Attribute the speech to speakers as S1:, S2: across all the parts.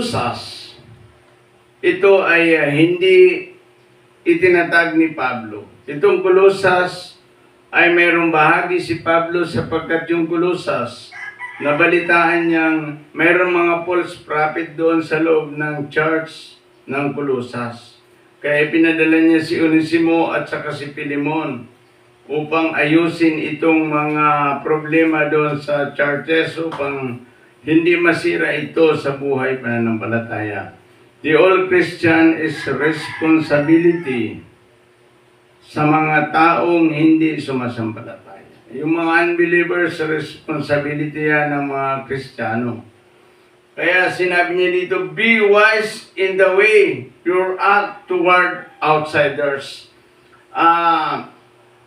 S1: Kulusas, ito ay hindi itinatag ni Pablo. Itong Kulusas ay mayroong bahagi si Pablo sapagkat yung Kulusas, nabalitaan niyang mayroong mga false prophet doon sa loob ng church ng Kulusas. Kaya pinadala niya si Onesimo at saka si Filemon upang ayusin itong mga problema doon sa churches upang hindi masira ito sa buhay pananampalataya. The all Christian is responsibility sa mga taong hindi sumasampalataya. Yung mga unbelievers, responsibility yan ng mga Kristiyano. Kaya sinabi niya dito, be wise in the way you act toward outsiders.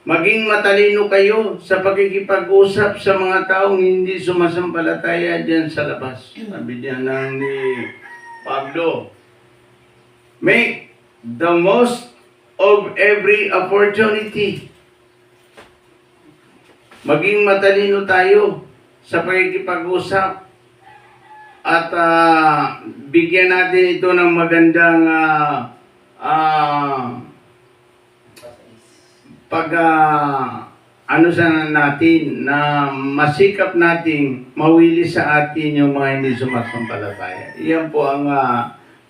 S1: Maging matalino kayo sa pakikipag-usap sa mga taong hindi sumasampalataya dyan sa labas. Sabi niya lang ni Pablo, make the most of every opportunity. Maging matalino tayo sa pakikipag-usap at bigyan natin ito ng magandang ano sana natin na masikap nating mawili sa atin yung mga hindi sumasampalataya. Iyan po ang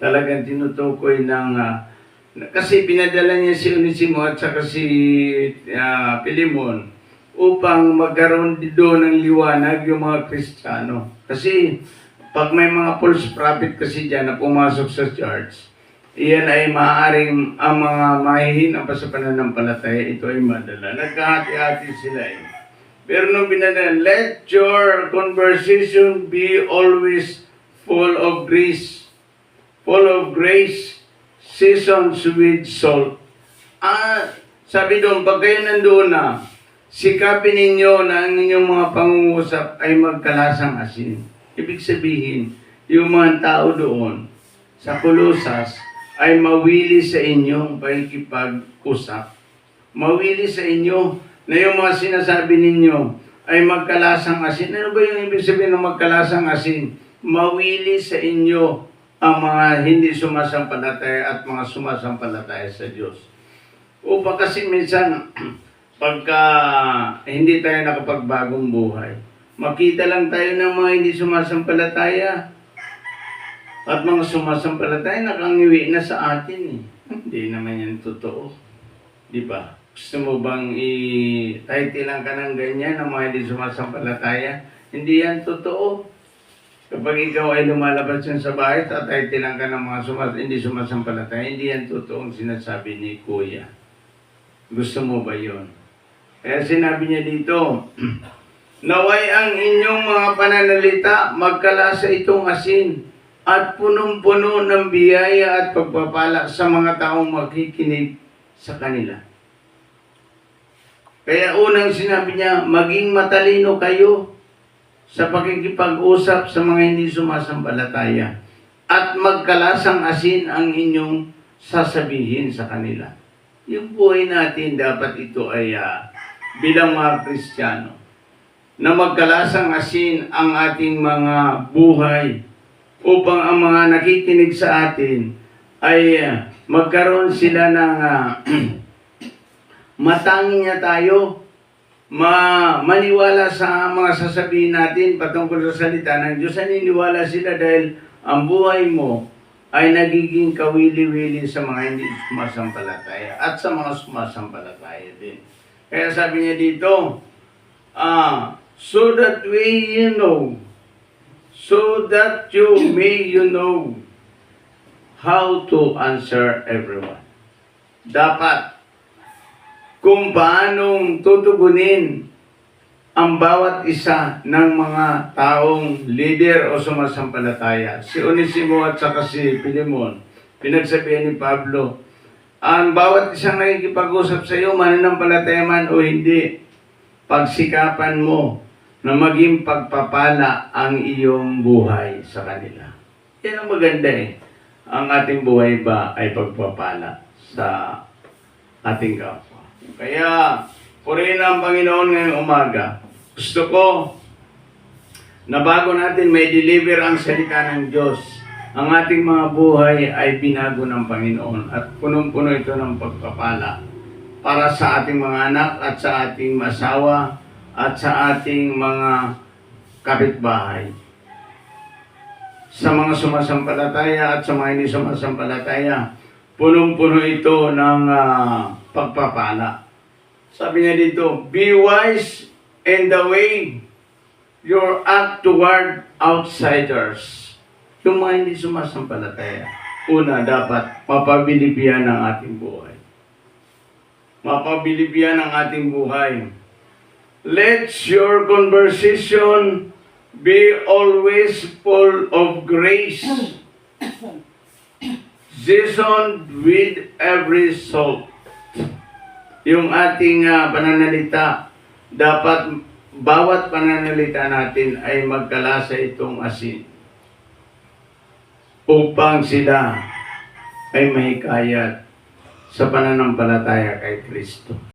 S1: talagang tinutukoy ng kasi pinadala niya si Onesimo at saka si Filemon upang magkaroon doon ng liwanag yung mga Kristiyano. Kasi pag may mga false prophet kasi dyan na pumasok sa church, iyan ay maaaring ang mga mahihina pa sa pananampalataya, ito ay madala. Nagkahati-hati sila eh. Pero nung binadala, let your conversation be always full of grace, seasoned with salt. Sabi doon, pag kayo nandoon na, sikapin ninyo na ang inyong mga pangungusap ay magkalasang asin. Ibig sabihin, yung mga tao doon sa Kulusas ay mawili sa inyong pakikipag-usap. Mawili sa inyo na yung mga sinasabi ninyo ay magkalasang asin. Ano ba yung ibig sabihin ng magkalasang asin? Mawili sa inyo ang mga hindi sumasampalataya at mga sumasampalataya sa Diyos. Upang kasi minsan, pagka hindi tayo nakapagbagong buhay, makita lang tayo ng mga hindi sumasampalataya at mga sumasampalataya nakangiwi na sa atin eh. Hindi naman yan totoo. Di ba? Gusto mo bang i-title lang ka ng ganyan ng mga hindi sumasampalataya? Hindi yan totoo. Kapag ikaw ay lumalabas yan sa bahay, tatitle lang ka ng mga hindi sumasampalataya, hindi yan totoong sinasabi ni Kuya. Gusto mo ba yon? Kaya sinabi niya dito, naway ang inyong mga pananalita magkalasa itong asin at punong-puno ng biyaya at pagpapala sa mga taong makikinig sa kanila. Kaya unang sinabi niya, maging matalino kayo sa pakikipag-usap sa mga hindi sumasampalataya at magkalasang asin ang inyong sasabihin sa kanila. Yung buhay natin dapat ito ay bilang mga Kristiyano na magkalasang asin ang ating mga buhay upang ang mga nakikinig sa atin ay magkaroon sila ng matanging niya tayo, maniwala sa mga sasabihin natin patungkol sa salita ng Diyos. Naniniwala sila dahil ang buhay mo ay nagiging kawili-wili sa mga hindi sumasampalataya at sa mga sumasampalataya din. Kaya sabi niya dito, so that you may know how to answer everyone. Dapat kung paanong tutugunin ang bawat isa ng mga taong leader o sumasampalataya. Si Onesimo at saka si Filemon, pinagsabihan ni Pablo, ang bawat isang nakikipag-usap sa iyo, mananampalataya man o hindi, pagsikapan mo na maging pagpapala ang iyong buhay sa kanila. Yan ang maganda eh. Ang ating buhay ba ay pagpapala sa ating kapwa. Kaya, purihin ang Panginoon ngayong umaga. Gusto ko na bago natin may deliver ang salita ng Diyos, ang ating mga buhay ay binago ng Panginoon at punong-puno ito ng pagpapala para sa ating mga anak at sa ating masawa at sa ating mga kapitbahay. Sa mga sumasampalataya at sa mga hindi sumasampalataya, punong-puno ito ng pagpapala. Sabi niya dito, be wise in the way you act toward outsiders. Yung mga hindi sumasampalataya, una, dapat mapabilibihan ang ating buhay. Mapabilibihan ang ating buhay. Let your conversation be always full of grace, seasoned with every salt. Yung ating pananalita, dapat bawat pananalita natin ay magkalasa itong asin upang sila ay mahikayat sa pananampalataya kay Kristo.